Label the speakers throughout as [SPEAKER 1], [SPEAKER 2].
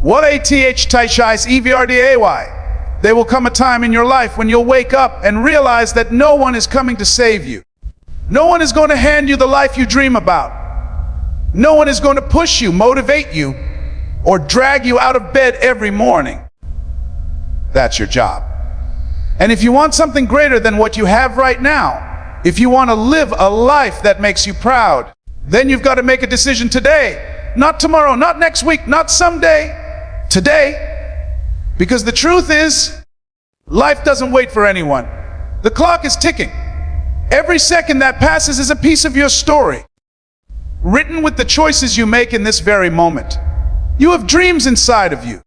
[SPEAKER 1] What There will come a time in your life when you'll wake up and realize that no one is coming to save you. No one is going to hand you the life you dream about. No one is going to push you, motivate you, or drag you out of bed every morning. That's your job. And if you want something greater than what you have right now, if you want to live a life that makes you proud, then you've got to make a decision today. Not tomorrow, not next week, not someday. Today. Because the truth is, life doesn't wait for anyone. The clock is ticking. Every second that passes is a piece of your story, written with the choices you make in this very moment. You have dreams inside of you.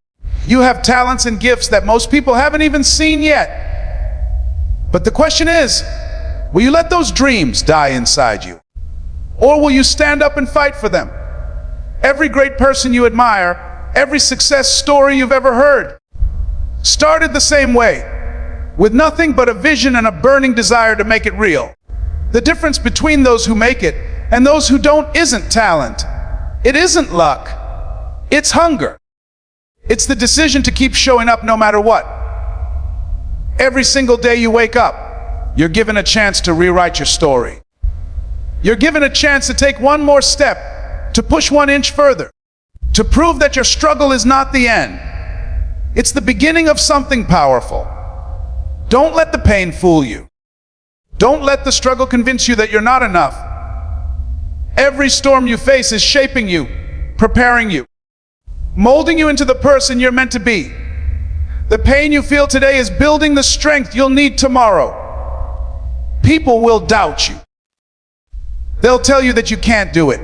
[SPEAKER 1] You have talents and gifts that most people haven't even seen yet. But the question is, will you let those dreams die inside you? Or will you stand up and fight for them? Every great person you admire, every success story you've ever heard, started the same way, with nothing but a vision and a burning desire to make it real. The difference between those who make it and those who don't isn't talent. It isn't luck. It's hunger. It's the decision to keep showing up no matter what. Every single day you wake up, you're given a chance to rewrite your story. You're given a chance to take one more step, to push 1 inch further, to prove that your struggle is not the end. It's the beginning of something powerful. Don't let the pain fool you. Don't let the struggle convince you that you're not enough. Every storm you face is shaping you, preparing you, molding you into the person you're meant to be. The pain you feel today is building the strength you'll need tomorrow. People will doubt you. They'll tell you that you can't do it.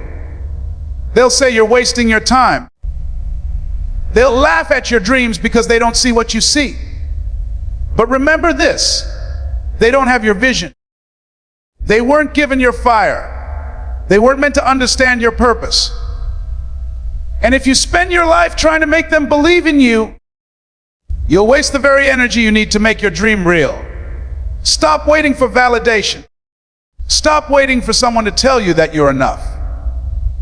[SPEAKER 1] They'll say you're wasting your time. They'll laugh at your dreams because they don't see what you see. But remember this, they don't have your vision. They weren't given your fire. They weren't meant to understand your purpose. And if you spend your life trying to make them believe in you, you'll waste the very energy you need to make your dream real. Stop waiting for validation. Stop waiting for someone to tell you that you're enough.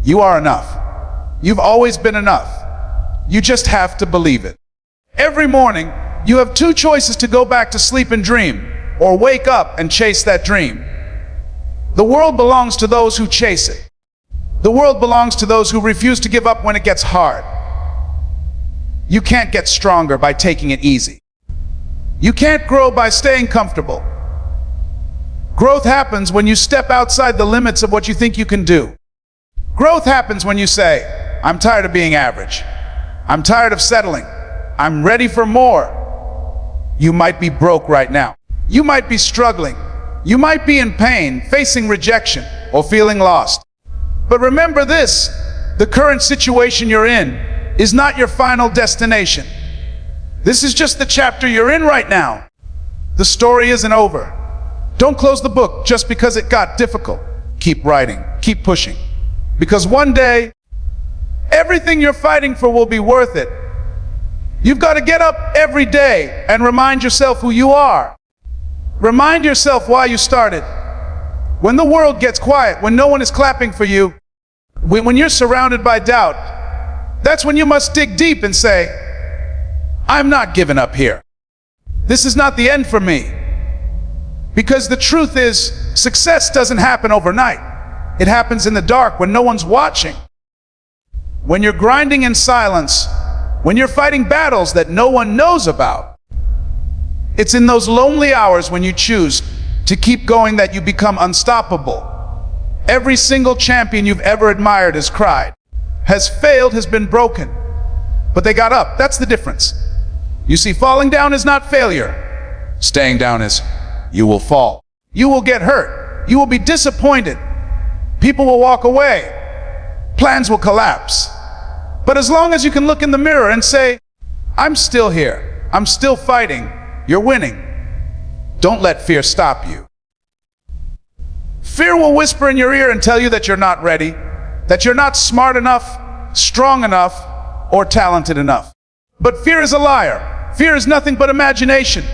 [SPEAKER 1] You are enough. You've always been enough. You just have to believe it. Every morning, you have 2 choices to go back to sleep and dream, or wake up and chase that dream. The world belongs to those who chase it. The world belongs to those who refuse to give up when it gets hard. You can't get stronger by taking it easy. You can't grow by staying comfortable. Growth happens when you step outside the limits of what you think you can do. Growth happens when you say, I'm tired of being average. I'm tired of settling. I'm ready for more. You might be broke right now. You might be struggling. You might be in pain, facing rejection, or feeling lost. But remember this, the current situation you're in is not your final destination. This is just the chapter you're in right now. The story isn't over. Don't close the book just because it got difficult. Keep writing, keep pushing. Because one day, everything you're fighting for will be worth it. You've got to get up every day and remind yourself who you are. Remind yourself why you started. When the world gets quiet, when no one is clapping for you, when you're surrounded by doubt, that's when you must dig deep and say, I'm not giving up here. This is not the end for me. Because the truth is, success doesn't happen overnight. It happens in the dark when no one's watching. When you're grinding in silence, when you're fighting battles that no one knows about. It's in those lonely hours when you choose to keep going that you become unstoppable. Every single champion you've ever admired has cried, has failed, has been broken. But they got up. That's the difference. You see, falling down is not failure. Staying down is, you will fall. You will get hurt. You will be disappointed. People will walk away. Plans will collapse. But as long as you can look in the mirror and say, I'm still here. I'm still fighting. You're winning. Don't let fear stop you. Fear will whisper in your ear and tell you that you're not ready, that you're not smart enough, strong enough, or talented enough. But fear is a liar. Fear is nothing but imagination.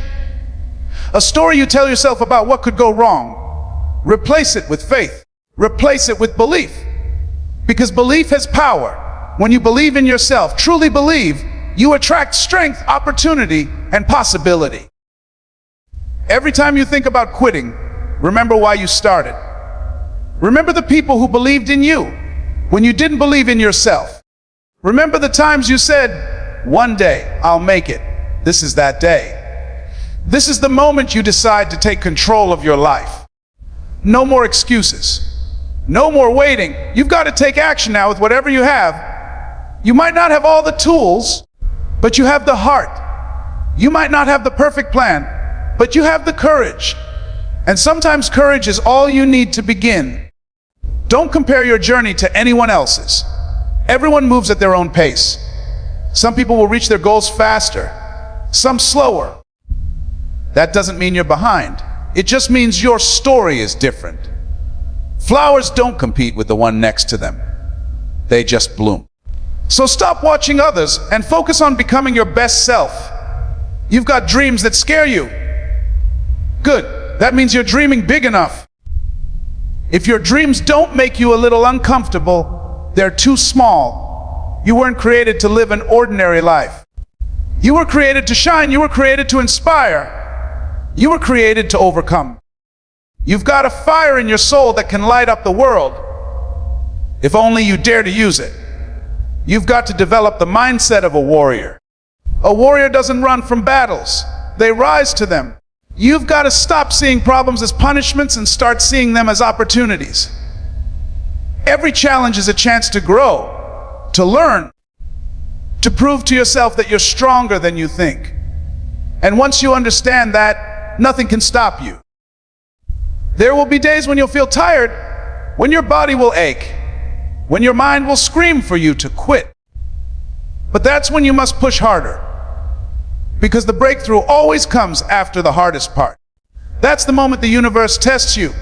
[SPEAKER 1] A story you tell yourself about what could go wrong. Replace it with faith. Replace it with belief. Because belief has power. When you believe in yourself, truly believe, you attract strength, opportunity, and possibility. Every time you think about quitting, remember why you started. Remember the people who believed in you when you didn't believe in yourself. Remember the times you said, "One day I'll make it." This is that day. This is the moment you decide to take control of your life. No more excuses. No more waiting. You've got to take action now with whatever you have. You might not have all the tools, but you have the heart. You might not have the perfect plan, but you have the courage. And sometimes courage is all you need to begin. Don't compare your journey to anyone else's. Everyone moves at their own pace. Some people will reach their goals faster, some slower. That doesn't mean you're behind. It just means your story is different. Flowers don't compete with the one next to them. They just bloom. So stop watching others and focus on becoming your best self. You've got dreams that scare you. Good. That means you're dreaming big enough. If your dreams don't make you a little uncomfortable, they're too small. You weren't created to live an ordinary life. You were created to shine. You were created to inspire. You were created to overcome. You've got a fire in your soul that can light up the world, if only you dare to use it. You've got to develop the mindset of a warrior. A warrior doesn't run from battles. They rise to them. You've got to stop seeing problems as punishments and start seeing them as opportunities. Every challenge is a chance to grow, to learn, to prove to yourself that you're stronger than you think. And once you understand that, nothing can stop you. There will be days when you'll feel tired, when your body will ache, when your mind will scream for you to quit. But that's when you must push harder, because the breakthrough always comes after the hardest part. That's the moment the universe tests you.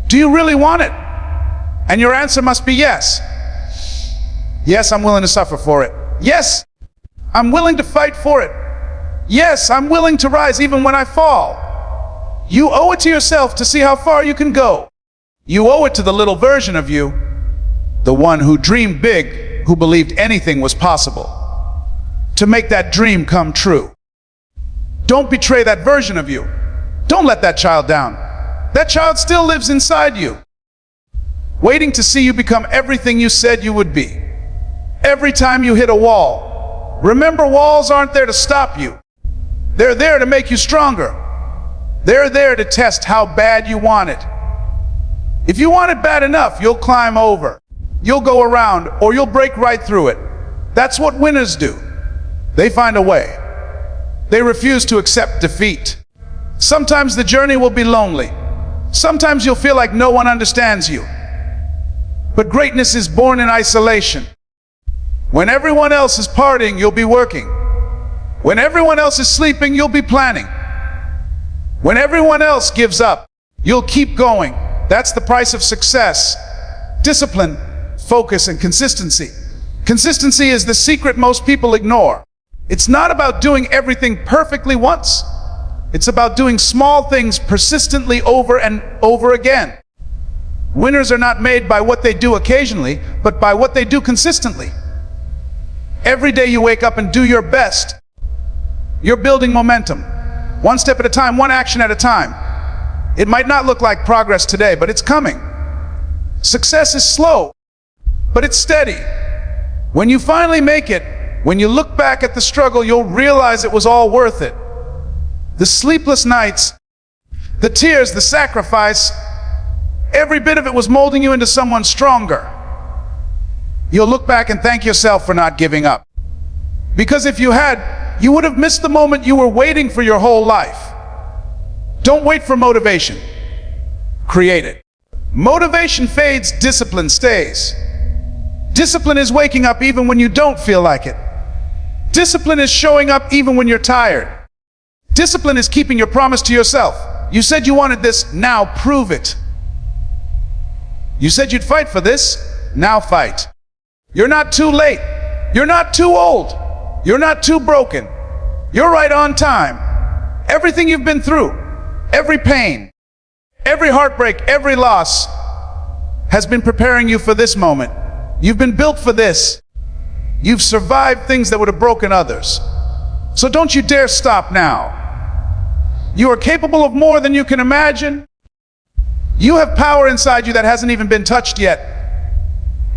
[SPEAKER 1] Do you really want it? And your answer must be yes. Yes, I'm willing to suffer for it. Yes, I'm willing to fight for it. Yes, I'm willing to rise even when I fall. You owe it to yourself to see how far you can go. You owe it to the little version of you, the one who dreamed big, who believed anything was possible, to make that dream come true. Don't betray that version of you. Don't let that child down. That child still lives inside you, waiting to see you become everything you said you would be. Every time you hit a wall, remember, walls aren't there to stop you. They're there to make you stronger. They're there to test how bad you want it. If you want it bad enough, you'll climb over. You'll go around, or you'll break right through it. That's what winners do. They find a way. They refuse to accept defeat. Sometimes the journey will be lonely. Sometimes you'll feel like no one understands you. But greatness is born in isolation. When everyone else is partying, you'll be working. When everyone else is sleeping, you'll be planning. When everyone else gives up, you'll keep going. That's the price of success. Discipline, focus, and consistency. Consistency is the secret most people ignore. It's not about doing everything perfectly once. It's about doing small things persistently over and over again. Winners are not made by what they do occasionally, but by what they do consistently. Every day you wake up and do your best, you're building momentum. One step at a time, one action at a time. It might not look like progress today, but it's coming. Success is slow, but it's steady. When you finally make it, when you look back at the struggle, you'll realize it was all worth it. The sleepless nights, the tears, the sacrifice, every bit of it was molding you into someone stronger. You'll look back and thank yourself for not giving up. Because if you had, you would have missed the moment you were waiting for your whole life. Don't wait for motivation. Create it. Motivation fades, discipline stays. Discipline is waking up even when you don't feel like it. Discipline is showing up even when you're tired. Discipline is keeping your promise to yourself. You said you wanted this, now prove it. You said you'd fight for this, now fight. You're not too late. You're not too old. You're not too broken. You're right on time. Everything you've been through, every pain, every heartbreak, every loss has been preparing you for this moment. You've been built for this. You've survived things that would have broken others. So don't you dare stop now. You are capable of more than you can imagine. You have power inside you that hasn't even been touched yet.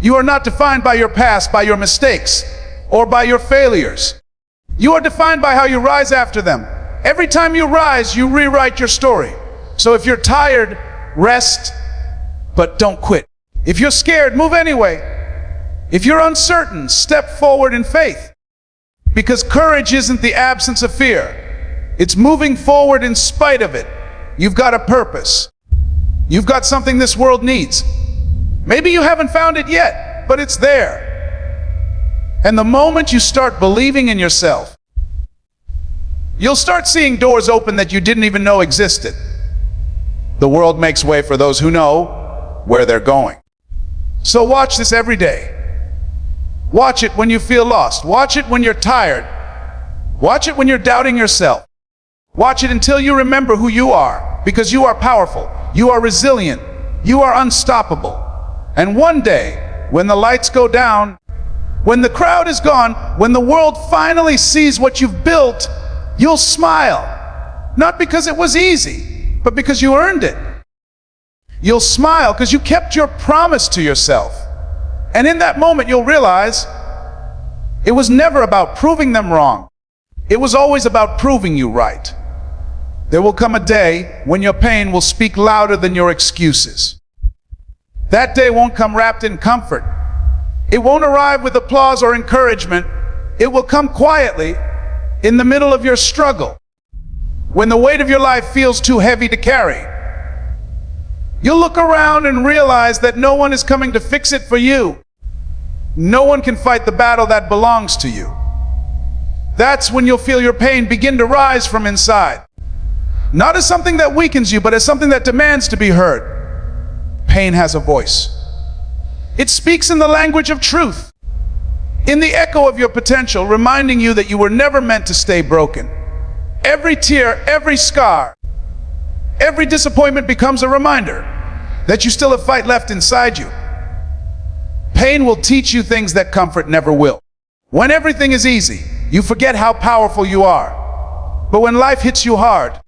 [SPEAKER 1] You are not defined by your past, by your mistakes, or by your failures. You are defined by how you rise after them. Every time you rise, you rewrite your story. So if you're tired, rest, but don't quit. If you're scared, move anyway. If you're uncertain, step forward in faith. Because courage isn't the absence of fear. It's moving forward in spite of it. You've got a purpose. You've got something this world needs. Maybe you haven't found it yet, but it's there. And the moment you start believing in yourself, you'll start seeing doors open that you didn't even know existed. The world makes way for those who know where they're going. So watch this every day. Watch it when you feel lost. Watch it when you're tired. Watch it when you're doubting yourself. Watch it until you remember who you are, because you are powerful, you are resilient, you are unstoppable. And one day, when the lights go down, when the crowd is gone, when the world finally sees what you've built, you'll smile. Not because it was easy, but because you earned it. You'll smile because you kept your promise to yourself. And in that moment, you'll realize it was never about proving them wrong. It was always about proving you right. There will come a day when your pain will speak louder than your excuses. That day won't come wrapped in comfort. It won't arrive with applause or encouragement. It will come quietly in the middle of your struggle, when the weight of your life feels too heavy to carry. You'll look around and realize that no one is coming to fix it for you. No one can fight the battle that belongs to you. That's when you'll feel your pain begin to rise from inside. Not as something that weakens you, but as something that demands to be heard. Pain has a voice. It speaks in the language of truth, in the echo of your potential, reminding you that you were never meant to stay broken. Every tear, every scar, every disappointment becomes a reminder that you still have fight left inside you. Pain will teach you things that comfort never will. When everything is easy, you forget how powerful you are. But when life hits you hard,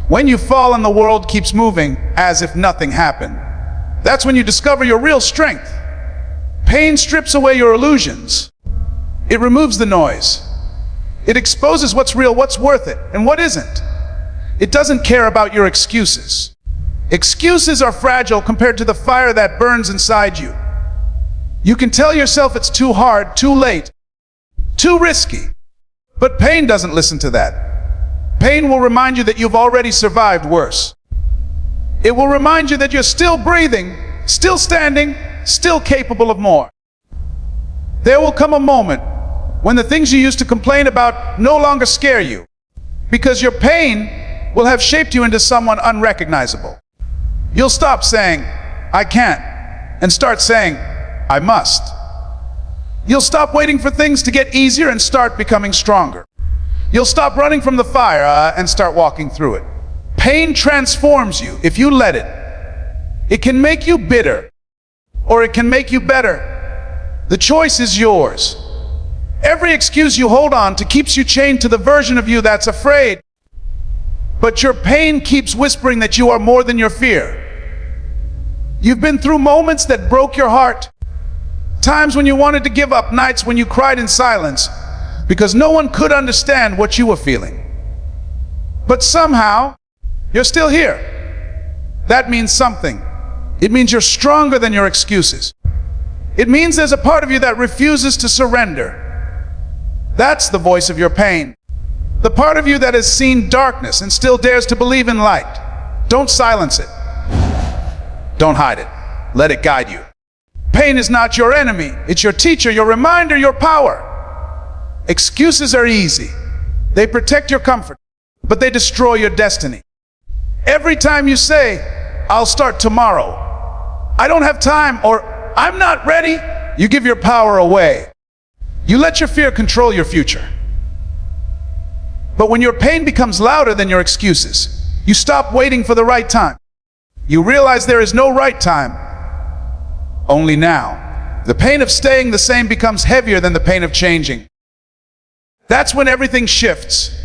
[SPEAKER 1] when you fall and the world keeps moving as if nothing happened, that's when you discover your real strength. Pain strips away your illusions. It removes the noise. It exposes what's real, what's worth it, and what isn't. It doesn't care about your excuses. Excuses are fragile compared to the fire that burns inside you. You can tell yourself it's too hard, too late, too risky. But pain doesn't listen to that. Pain will remind you that you've already survived worse. It will remind you that you're still breathing, still standing, still capable of more. There will come a moment when the things you used to complain about no longer scare you, because your pain will have shaped you into someone unrecognizable. You'll stop saying, "I can't," and start saying, "I must." You'll stop waiting for things to get easier and start becoming stronger. You'll stop running from the fire and start walking through it. Pain transforms you if you let it. It can make you bitter, or it can make you better. The choice is yours. Every excuse you hold on to keeps you chained to the version of you that's afraid. But your pain keeps whispering that you are more than your fear. You've been through moments that broke your heart. Times when you wanted to give up, nights when you cried in silence because no one could understand what you were feeling. But somehow, you're still here. That means something. It means you're stronger than your excuses. It means there's a part of you that refuses to surrender. That's the voice of your pain. The part of you that has seen darkness and still dares to believe in light. Don't silence it. Don't hide it. Let it guide you. Pain is not your enemy. It's your teacher, your reminder, your power. Excuses are easy. They protect your comfort, but they destroy your destiny. Every time you say, "I'll start tomorrow," "I don't have time," or "I'm not ready," you give your power away. You let your fear control your future. But when your pain becomes louder than your excuses, you stop waiting for the right time. You realize there is no right time, only now. The pain of staying the same becomes heavier than the pain of changing. That's when everything shifts.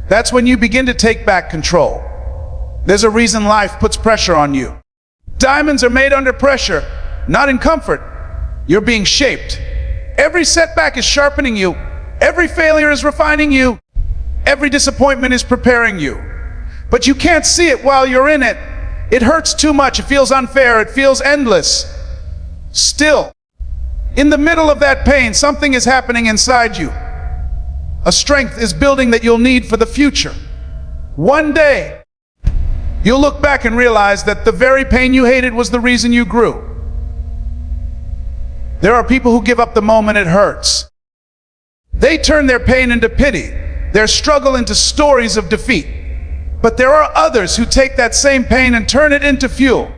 [SPEAKER 1] That's when you begin to take back control. There's a reason life puts pressure on you. Diamonds are made under pressure, not in comfort. You're being shaped. Every setback is sharpening you. Every failure is refining you. Every disappointment is preparing you. But you can't see it while you're in it. It hurts too much. It feels unfair. It feels endless. Still, in the middle of that pain, something is happening inside you. A strength is building that you'll need for the future. One day, you'll look back and realize that the very pain you hated was the reason you grew. There are people who give up the moment it hurts. They turn their pain into pity, their struggle into stories of defeat. But there are others who take that same pain and turn it into fuel.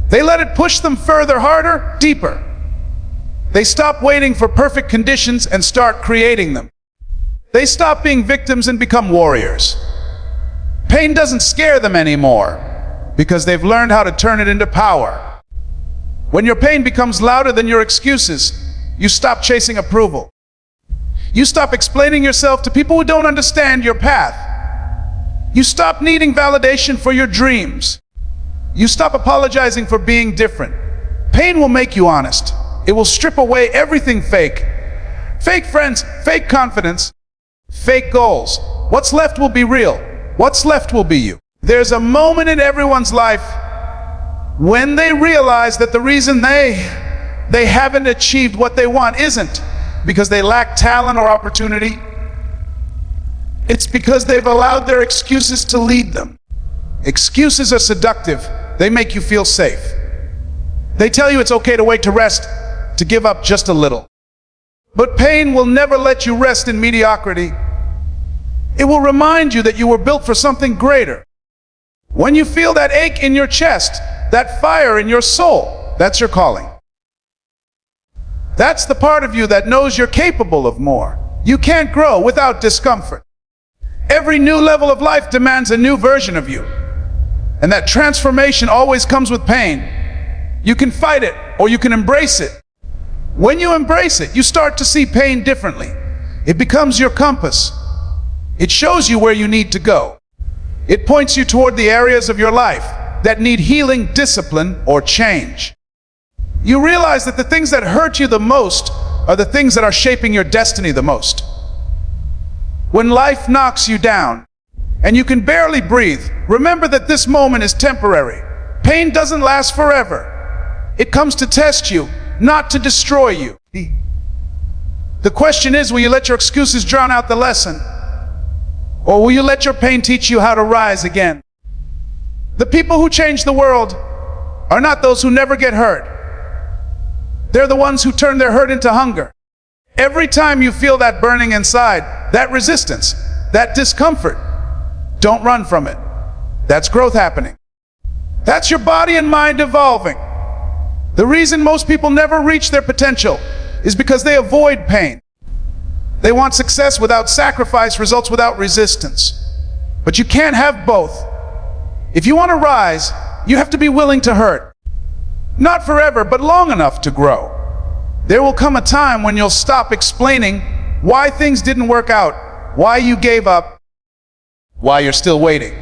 [SPEAKER 1] They let it push them further, harder, deeper. They stop waiting for perfect conditions and start creating them. They stop being victims and become warriors. Pain doesn't scare them anymore because they've learned how to turn it into power. When your pain becomes louder than your excuses, you stop chasing approval. You stop explaining yourself to people who don't understand your path. You stop needing validation for your dreams. You stop apologizing for being different. Pain will make you honest. It will strip away everything fake. Fake friends, fake confidence, fake goals. What's left will be real. What's left will be you. There's a moment in everyone's life when they realize that the reason they haven't achieved what they want isn't because they lack talent or opportunity. It's because they've allowed their excuses to lead them. Excuses are seductive. They make you feel safe. They tell you it's okay to wait, to rest, to give up just a little. But pain will never let you rest in mediocrity. It will remind you that you were built for something greater. When you feel that ache in your chest, that fire in your soul, that's your calling. That's the part of you that knows you're capable of more. You can't grow without discomfort. Every new level of life demands a new version of you. And that transformation always comes with pain. You can fight it or you can embrace it. When you embrace it, you start to see pain differently. It becomes your compass. It shows you where you need to go. It points you toward the areas of your life that need healing, discipline, or change. You realize that the things that hurt you the most are the things that are shaping your destiny the most. When life knocks you down and you can barely breathe, remember that this moment is temporary. Pain doesn't last forever. It comes to test you, not to destroy you. The question is, will you let your excuses drown out the lesson? Or will you let your pain teach you how to rise again? The people who change the world are not those who never get hurt. They're the ones who turn their hurt into hunger. Every time you feel that burning inside, that resistance, that discomfort, don't run from it. That's growth happening. That's your body and mind evolving. The reason most people never reach their potential is because they avoid pain. They want success without sacrifice, results without resistance. But you can't have both. If you want to rise, you have to be willing to hurt. Not forever, but long enough to grow. There will come a time when you'll stop explaining why things didn't work out, why you gave up, why you're still waiting.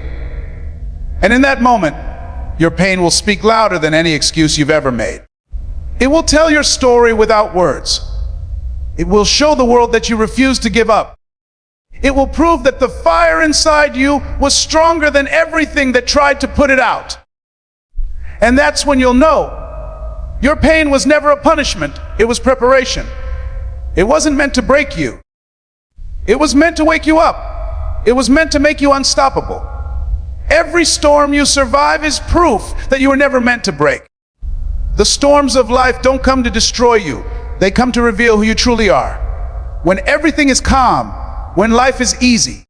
[SPEAKER 1] And in that moment, your pain will speak louder than any excuse you've ever made. It will tell your story without words. It will show the world that you refuse to give up. It will prove that the fire inside you was stronger than everything that tried to put it out. And that's when you'll know your pain was never a punishment, it was preparation. It wasn't meant to break you. It was meant to wake you up. It was meant to make you unstoppable. Every storm you survive is proof that you were never meant to break. The storms of life don't come to destroy you. They come to reveal who you truly are. When everything is calm, when life is easy,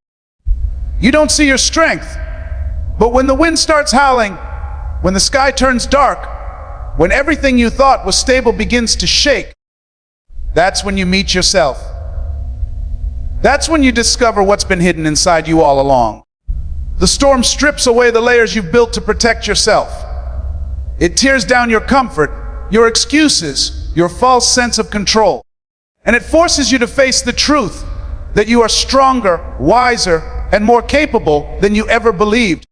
[SPEAKER 1] you don't see your strength. But when the wind starts howling, when the sky turns dark, when everything you thought was stable begins to shake, that's when you meet yourself. That's when you discover what's been hidden inside you all along. The storm strips away the layers you've built to protect yourself. It tears down your comfort, your excuses, your false sense of control. And it forces you to face the truth that you are stronger, wiser, and more capable than you ever believed.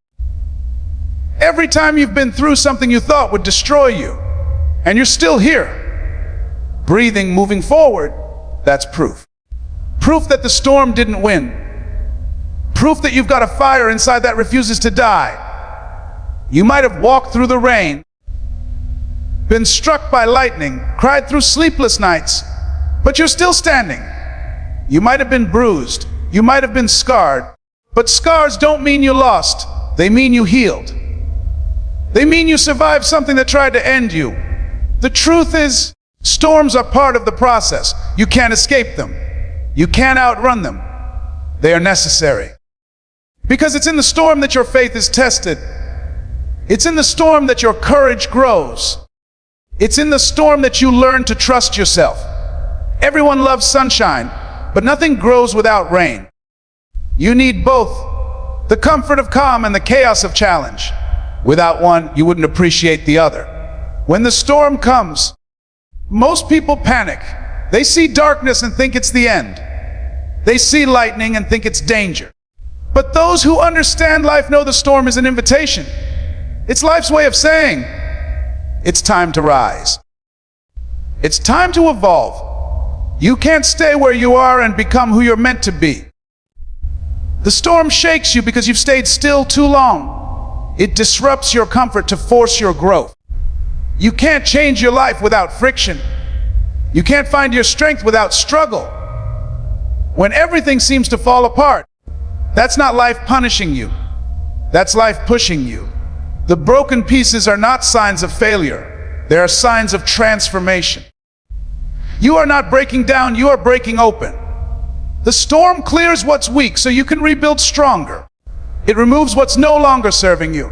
[SPEAKER 1] Every time you've been through something you thought would destroy you, and you're still here, breathing, moving forward, that's proof. Proof that the storm didn't win. Proof that you've got a fire inside that refuses to die. You might have walked through the rain, been struck by lightning, cried through sleepless nights, but you're still standing. You might have been bruised, you might have been scarred, but scars don't mean you lost, they mean you healed. They mean you survived something that tried to end you. The truth is, storms are part of the process. You can't escape them. You can't outrun them. They are necessary. Because it's in the storm that your faith is tested. It's in the storm that your courage grows. It's in the storm that you learn to trust yourself. Everyone loves sunshine, but nothing grows without rain. You need both, the comfort of calm and the chaos of challenge. Without one, you wouldn't appreciate the other. When the storm comes, most people panic. They see darkness and think it's the end. They see lightning and think it's danger. But those who understand life know the storm is an invitation. It's life's way of saying, it's time to rise. It's time to evolve. You can't stay where you are and become who you're meant to be. The storm shakes you because you've stayed still too long. It disrupts your comfort to force your growth. You can't change your life without friction. You can't find your strength without struggle. When everything seems to fall apart, that's not life punishing you. That's life pushing you. The broken pieces are not signs of failure. They are signs of transformation. You are not breaking down, you are breaking open. The storm clears what's weak so you can rebuild stronger. It removes what's no longer serving you.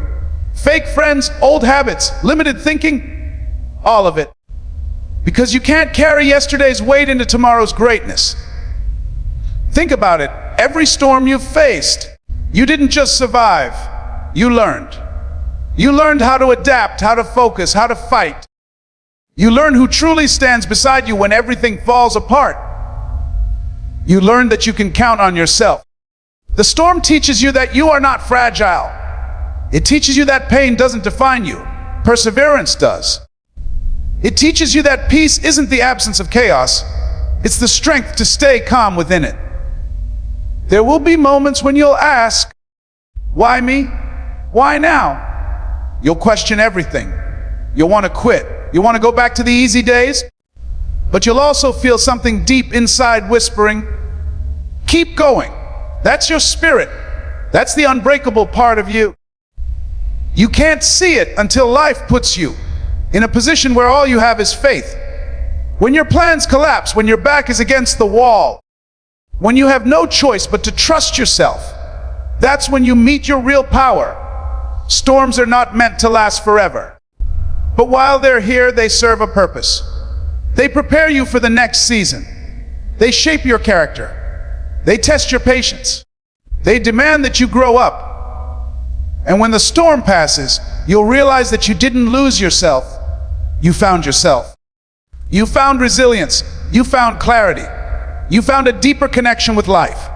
[SPEAKER 1] Fake friends, old habits, limited thinking, all of it. Because you can't carry yesterday's weight into tomorrow's greatness. Think about it. Every storm you've faced, you didn't just survive, you learned. You learned how to adapt, how to focus, how to fight. You learned who truly stands beside you when everything falls apart. You learned that you can count on yourself. The storm teaches you that you are not fragile. It teaches you that pain doesn't define you. Perseverance does. It teaches you that peace isn't the absence of chaos. It's the strength to stay calm within it. There will be moments when you'll ask, why me? Why now? You'll question everything. You'll want to quit. You'll want to go back to the easy days. But you'll also feel something deep inside whispering, keep going. That's your spirit. That's the unbreakable part of you. You can't see it until life puts you in a position where all you have is faith. When your plans collapse, when your back is against the wall, when you have no choice but to trust yourself, that's when you meet your real power. Storms are not meant to last forever. But while they're here, they serve a purpose. They prepare you for the next season. They shape your character. They test your patience. They demand that you grow up. And when the storm passes, you'll realize that you didn't lose yourself. You found yourself. You found resilience. You found clarity. You found a deeper connection with life.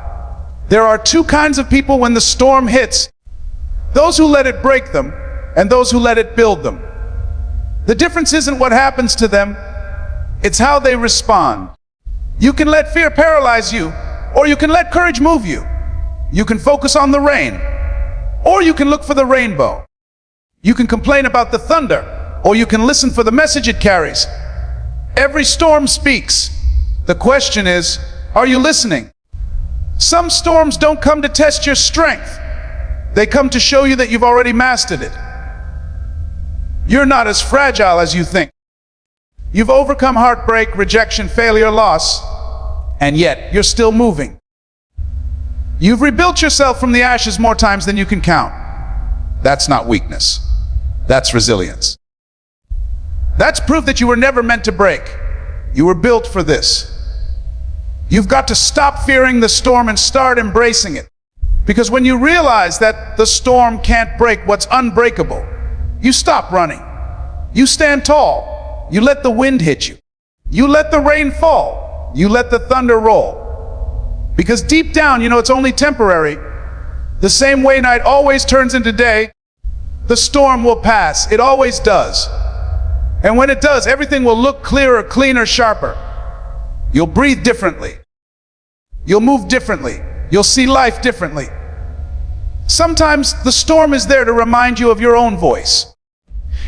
[SPEAKER 1] There are two kinds of people when the storm hits: those who let it break them and those who let it build them. The difference isn't what happens to them, it's how they respond. You can let fear paralyze you, or you can let courage move you. You can focus on the rain, or you can look for the rainbow. You can complain about the thunder, or you can listen for the message it carries. Every storm speaks. The question is, are you listening? Some storms don't come to test your strength. They come to show you that you've already mastered it. You're not as fragile as you think. You've overcome heartbreak, rejection, failure, loss, and yet you're still moving. You've rebuilt yourself from the ashes more times than you can count. That's not weakness. That's resilience. That's proof that you were never meant to break. You were built for this. You've got to stop fearing the storm and start embracing it. Because when you realize that the storm can't break what's unbreakable, you stop running. You stand tall. You let the wind hit you. You let the rain fall. You let the thunder roll. Because deep down, you know it's only temporary. The same way night always turns into day, the storm will pass. It always does. And when it does, everything will look clearer, cleaner, sharper. You'll breathe differently. You'll move differently. You'll see life differently. Sometimes the storm is there to remind you of your own voice.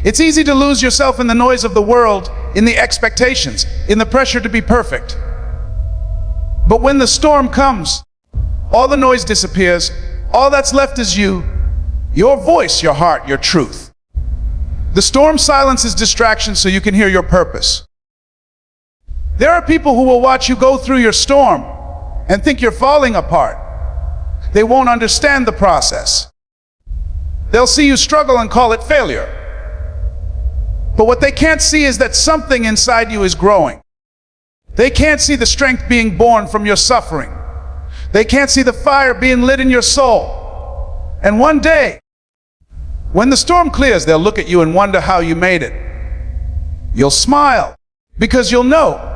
[SPEAKER 1] It's easy to lose yourself in the noise of the world, in the expectations, in the pressure to be perfect. But when the storm comes, all the noise disappears. All that's left is you, your voice, your heart, your truth. The storm silences distractions so you can hear your purpose. There are people who will watch you go through your storm and think you're falling apart. They won't understand the process. They'll see you struggle and call it failure. But what they can't see is that something inside you is growing. They can't see the strength being born from your suffering. They can't see the fire being lit in your soul. And one day, when the storm clears, they'll look at you and wonder how you made it. You'll smile because you'll know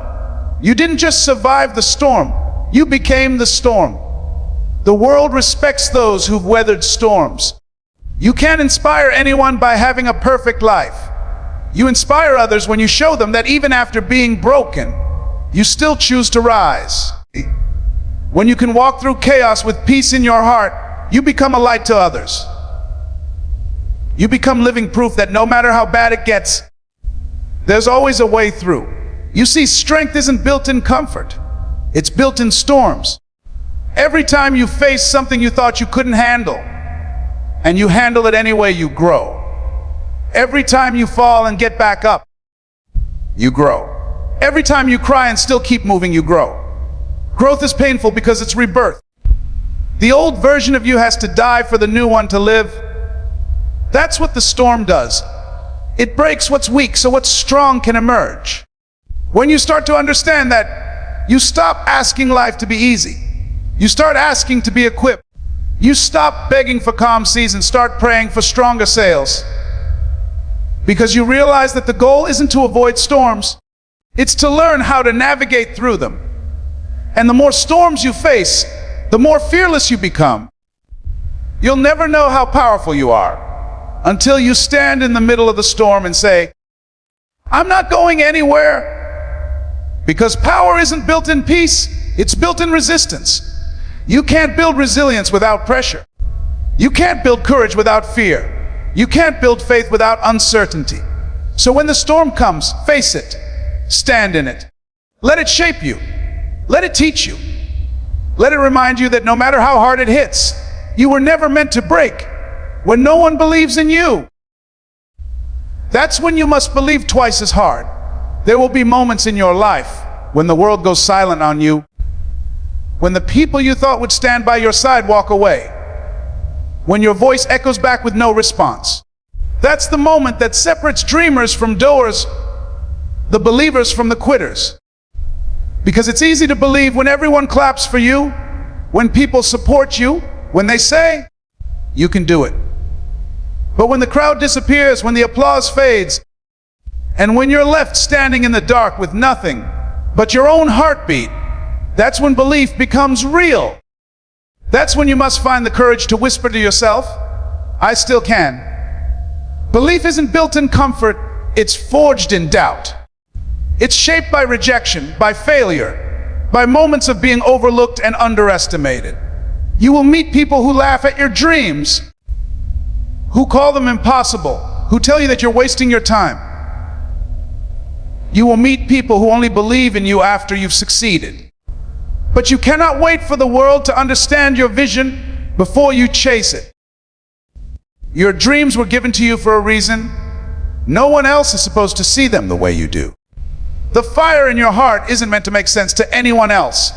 [SPEAKER 1] you didn't just survive the storm, you became the storm. The world respects those who've weathered storms. You can't inspire anyone by having a perfect life. You inspire others when you show them that even after being broken, you still choose to rise. When you can walk through chaos with peace in your heart, you become a light to others. You become living proof that no matter how bad it gets, there's always a way through. You see, strength isn't built in comfort. It's built in storms. Every time you face something you thought you couldn't handle, and you handle it anyway, you grow. Every time you fall and get back up, you grow. Every time you cry and still keep moving, you grow. Growth is painful because it's rebirth. The old version of you has to die for the new one to live. That's what the storm does. It breaks what's weak so what's strong can emerge. When you start to understand that, you stop asking life to be easy. You start asking to be equipped. You stop begging for calm seas and start praying for stronger sails. Because you realize that the goal isn't to avoid storms. It's to learn how to navigate through them. And the more storms you face, the more fearless you become. You'll never know how powerful you are until you stand in the middle of the storm and say, I'm not going anywhere. Because power isn't built in peace, it's built in resistance. You can't build resilience without pressure. You can't build courage without fear. You can't build faith without uncertainty. So when the storm comes, face it. Stand in it. Let it shape you. Let it teach you. Let it remind you that no matter how hard it hits, you were never meant to break. When no one believes in you, that's when you must believe twice as hard. There will be moments in your life when the world goes silent on you, when the people you thought would stand by your side walk away, when your voice echoes back with no response. That's the moment that separates dreamers from doers, the believers from the quitters. Because it's easy to believe when everyone claps for you, when people support you, when they say, you can do it. But when the crowd disappears, when the applause fades, and when you're left standing in the dark with nothing but your own heartbeat, that's when belief becomes real. That's when you must find the courage to whisper to yourself, I still can. Belief isn't built in comfort, it's forged in doubt. It's shaped by rejection, by failure, by moments of being overlooked and underestimated. You will meet people who laugh at your dreams, who call them impossible, who tell you that you're wasting your time. You will meet people who only believe in you after you've succeeded. But you cannot wait for the world to understand your vision before you chase it. Your dreams were given to you for a reason. No one else is supposed to see them the way you do. The fire in your heart isn't meant to make sense to anyone else.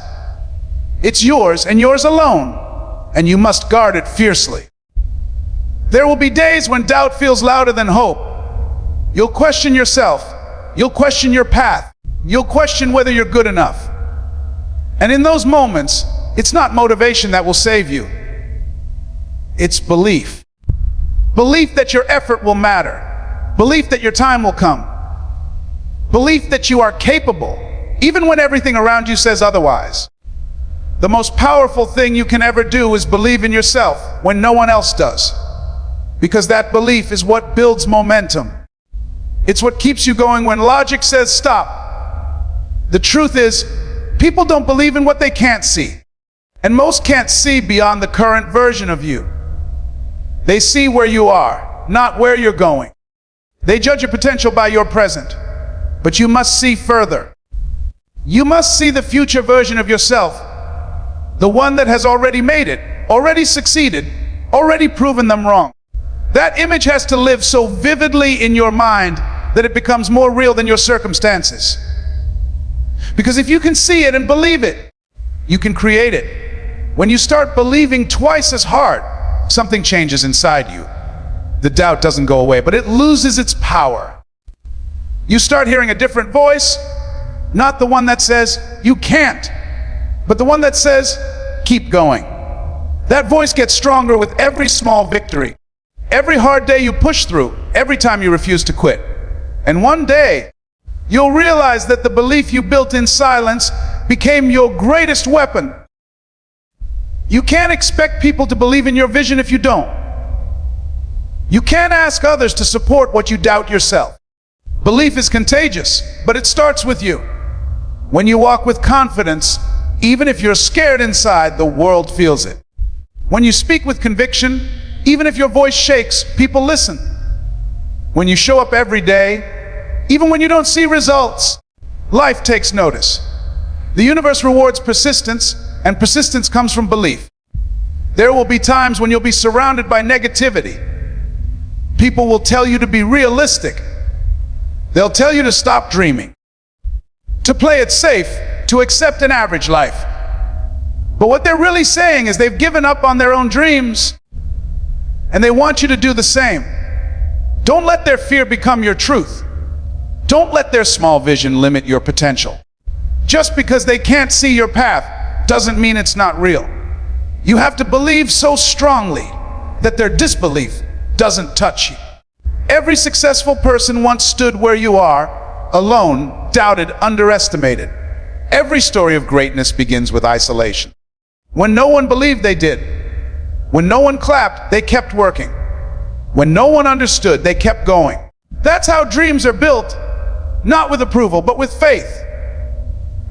[SPEAKER 1] It's yours and yours alone, and you must guard it fiercely. There will be days when doubt feels louder than hope. You'll question yourself. You'll question your path. You'll question whether you're good enough. And in those moments, it's not motivation that will save you. It's belief. Belief that your effort will matter. Belief that your time will come. Belief that you are capable, even when everything around you says otherwise. The most powerful thing you can ever do is believe in yourself when no one else does. Because that belief is what builds momentum. It's what keeps you going when logic says stop. The truth is, people don't believe in what they can't see. And most can't see beyond the current version of you. They see where you are, not where you're going. They judge your potential by your present. But you must see further. You must see the future version of yourself, the one that has already made it, already succeeded, already proven them wrong. That image has to live so vividly in your mind that it becomes more real than your circumstances. Because if you can see it and believe it, you can create it. When you start believing twice as hard, something changes inside you. The doubt doesn't go away, but it loses its power. You start hearing a different voice, not the one that says, you can't, but the one that says, keep going. That voice gets stronger with every small victory, every hard day you push through, every time you refuse to quit. And one day, you'll realize that the belief you built in silence became your greatest weapon. You can't expect people to believe in your vision if you don't. You can't ask others to support what you doubt yourself. Belief is contagious, but it starts with you. When you walk with confidence, even if you're scared inside, the world feels it. When you speak with conviction, even if your voice shakes, people listen. When you show up every day, even when you don't see results, life takes notice. The universe rewards persistence, and persistence comes from belief. There will be times when you'll be surrounded by negativity. People will tell you to be realistic. They'll tell you to stop dreaming, to play it safe, to accept an average life. But what they're really saying is they've given up on their own dreams, and they want you to do the same. Don't let their fear become your truth. Don't let their small vision limit your potential. Just because they can't see your path doesn't mean it's not real. You have to believe so strongly that their disbelief doesn't touch you. Every successful person once stood where you are, alone, doubted, underestimated. Every story of greatness begins with isolation. When no one believed, they did. When no one clapped, they kept working. When no one understood, they kept going. That's how dreams are built, not with approval, but with faith.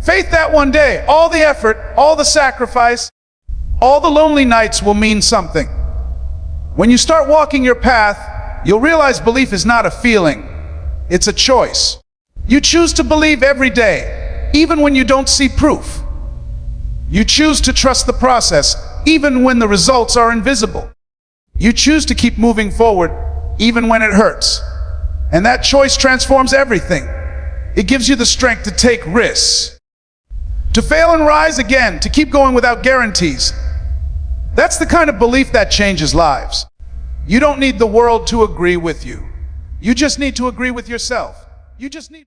[SPEAKER 1] Faith that one day, all the effort, all the sacrifice, all the lonely nights will mean something. When you start walking your path, you'll realize belief is not a feeling, it's a choice. You choose to believe every day, even when you don't see proof. You choose to trust the process, even when the results are invisible. You choose to keep moving forward, even when it hurts. And that choice transforms everything. It gives you the strength to take risks, to fail and rise again, to keep going without guarantees. That's the kind of belief that changes lives. You don't need the world to agree with you. You just need to agree with yourself. You just need